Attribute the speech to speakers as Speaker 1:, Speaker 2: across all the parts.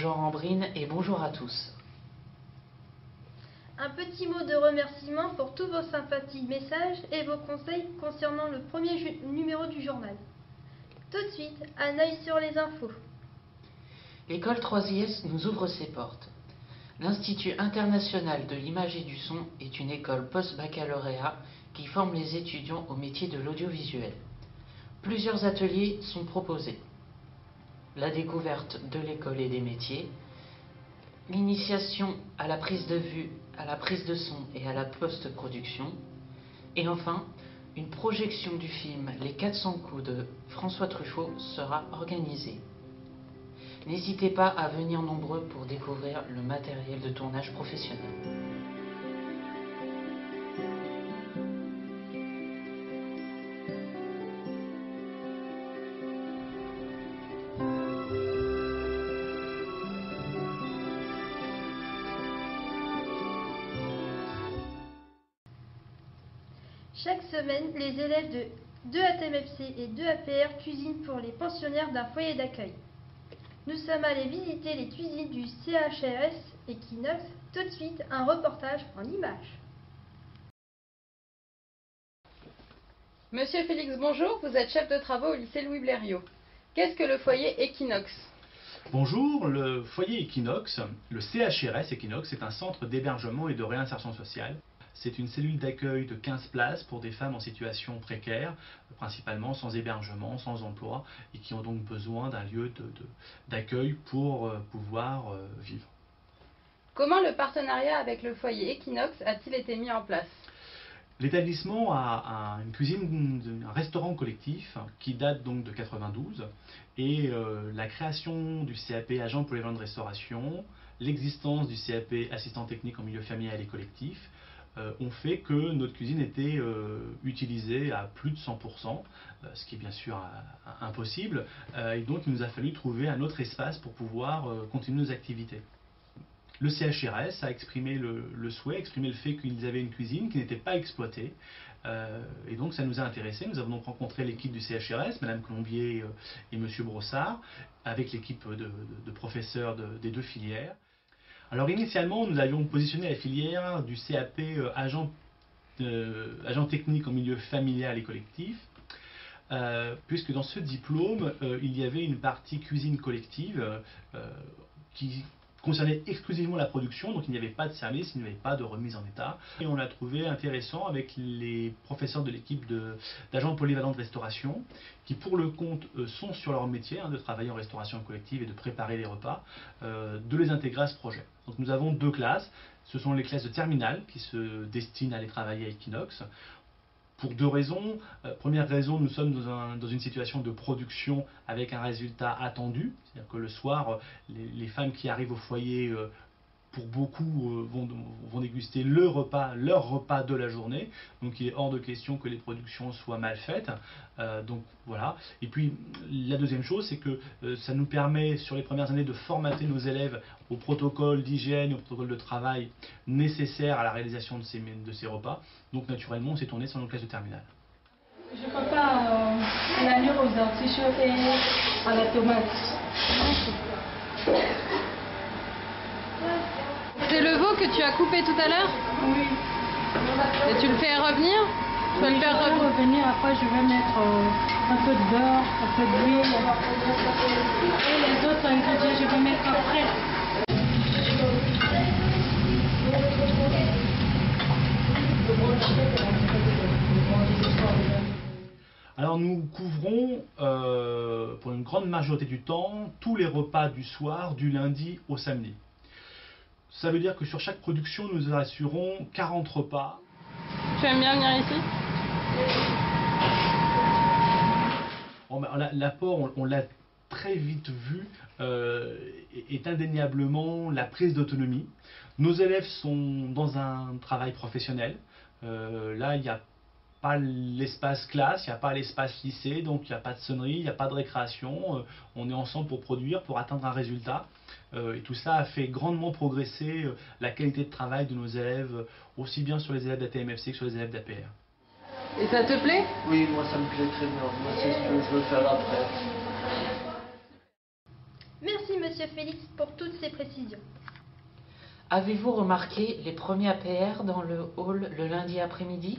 Speaker 1: Jean Rambrine et bonjour à tous.
Speaker 2: Un petit mot de remerciement pour tous vos sympathiques messages et vos conseils concernant le premier numéro du journal. Tout de suite, un œil sur les infos.
Speaker 1: L'école 3IS nous ouvre ses portes. L'Institut international de l'image et du son est une école post-baccalauréat qui forme les étudiants au métier de l'audiovisuel. Plusieurs ateliers sont proposés. La découverte de l'école et des métiers, l'initiation à la prise de vue, à la prise de son et à la post-production, et enfin, une projection du film Les 400 coups de François Truffaut sera organisée. N'hésitez pas à venir nombreux pour découvrir le matériel de tournage professionnel.
Speaker 2: Chaque semaine, les élèves de 2 ATMFC et 2 APR cuisinent pour les pensionnaires d'un foyer d'accueil. Nous sommes allés visiter les cuisines du CHRS Equinox. Tout de suite, un reportage en images.
Speaker 3: Monsieur Félix, bonjour, vous êtes chef de travaux au lycée Louis Blériot. Qu'est-ce que le foyer Equinox?
Speaker 4: Bonjour, le foyer Equinox, le CHRS Equinox, est un centre d'hébergement et de réinsertion sociale. C'est une cellule d'accueil de 15 places pour des femmes en situation précaire, principalement sans hébergement, sans emploi, et qui ont donc besoin d'un lieu d'accueil pour pouvoir vivre.
Speaker 3: Comment le partenariat avec le foyer Equinox a-t-il été mis en place?
Speaker 4: L'établissement a une cuisine, un restaurant collectif qui date donc de 92 et la création du CAP agent polyvalent de restauration, l'existence du CAP assistant technique en milieu familial et collectif ont fait que notre cuisine était utilisée à plus de 100%, ce qui est bien sûr impossible, et donc il nous a fallu trouver un autre espace pour pouvoir continuer nos activités. Le CHRS a exprimé le souhait, exprimé le fait qu'ils avaient une cuisine qui n'était pas exploitée. Et donc ça nous a intéressés. Nous avons donc rencontré l'équipe du CHRS, Madame Colombier et Monsieur Brossard, avec l'équipe de professeurs des deux filières. Alors initialement, nous avions positionné la filière du CAP agent technique en milieu familial et collectif, puisque dans ce diplôme, il y avait une partie cuisine collective qui concernait exclusivement la production, donc il n'y avait pas de service, il n'y avait pas de remise en état. Et on l'a trouvé intéressant avec les professeurs de l'équipe d'agents polyvalents de restauration, qui pour le compte sont sur leur métier, de travailler en restauration collective et de préparer les repas, de les intégrer à ce projet. Donc nous avons deux classes, ce sont les classes de terminale qui se destinent à aller travailler à Equinox. Pour deux raisons. Première raison, nous sommes dans une situation de production avec un résultat attendu. C'est-à-dire que le soir, les femmes qui arrivent au foyer, pour beaucoup, vont déguster leur repas de la journée. Donc il est hors de question que les productions soient mal faites. Donc voilà. Et puis la deuxième chose, c'est que ça nous permet sur les premières années de formater nos élèves au protocole d'hygiène, au protocole de travail nécessaire à la réalisation de ces repas. Donc naturellement, on s'est tourné sur nos classes de terminale.
Speaker 5: Je prépare l'agneau aux artichauts et à la tomate.
Speaker 3: C'est le veau que tu as coupé tout à l'heure?
Speaker 5: Oui.
Speaker 3: Et tu le fais revenir? Tu vas
Speaker 5: Oui,
Speaker 3: le faire
Speaker 5: je vais revenir, après je vais mettre un peu de beurre, un peu d'huile. Et les autres ingrédients, je vais mettre après.
Speaker 4: Alors nous couvrons pour une grande majorité du temps tous les repas du soir, du lundi au samedi. Ça veut dire que sur chaque production, nous assurons 40 repas.
Speaker 3: Tu aimes bien venir ici?
Speaker 4: Bon, l'apport, on l'a très vite vu, est indéniablement la prise d'autonomie. Nos élèves sont dans un travail professionnel. Là, il n'y a pas l'espace classe, il n'y a pas l'espace lycée, donc il n'y a pas de sonnerie, il n'y a pas de récréation. On est ensemble pour produire, pour atteindre un résultat. Et tout ça a fait grandement progresser la qualité de travail de nos élèves, aussi bien sur les élèves d'ATMFC que sur les élèves d'APR.
Speaker 3: Et ça te plaît?
Speaker 6: Oui, moi ça me plaît très bien. Moi c'est ce que je veux faire après.
Speaker 2: Merci Monsieur Monsieur Félix pour toutes ces précisions.
Speaker 1: Avez-vous remarqué les premiers APR dans le hall le lundi après-midi?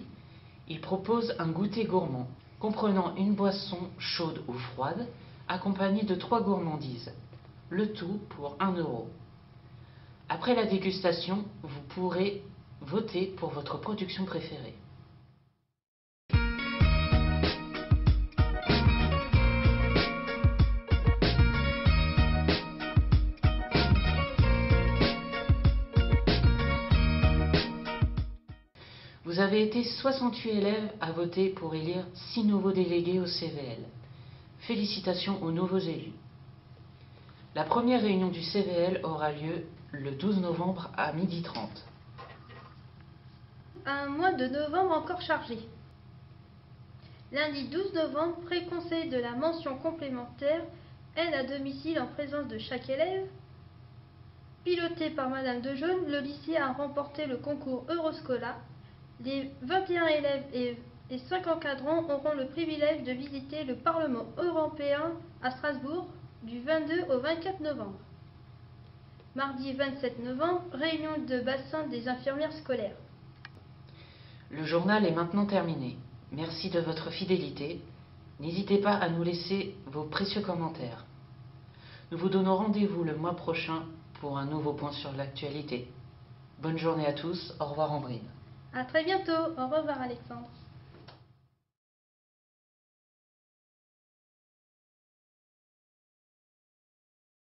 Speaker 1: Ils proposent un goûter gourmand, comprenant une boisson chaude ou froide, accompagnée de 3 gourmandises. Le tout pour 1 €. Après la dégustation, vous pourrez voter pour votre production préférée. Vous avez été 68 élèves à voter pour élire 6 nouveaux délégués au CVL. Félicitations aux nouveaux élus. La première réunion du CVL aura lieu le 12 novembre à 12h30.
Speaker 2: Un mois de novembre encore chargé. Lundi 12 novembre, pré-conseil de la mention complémentaire, aide à domicile en présence de chaque élève. Piloté par Madame Dejaune, le lycée a remporté le concours Euroscola. Les 21 élèves et 5 encadrants auront le privilège de visiter le Parlement européen à Strasbourg du 22 au 24 novembre. Mardi 27 novembre, réunion de bassin des infirmières scolaires.
Speaker 1: Le journal est maintenant terminé. Merci de votre fidélité. N'hésitez pas à nous laisser vos précieux commentaires. Nous vous donnons rendez-vous le mois prochain pour un nouveau point sur l'actualité. Bonne journée à tous. Au revoir Ambrine.
Speaker 2: À très bientôt. Au revoir Alexandre.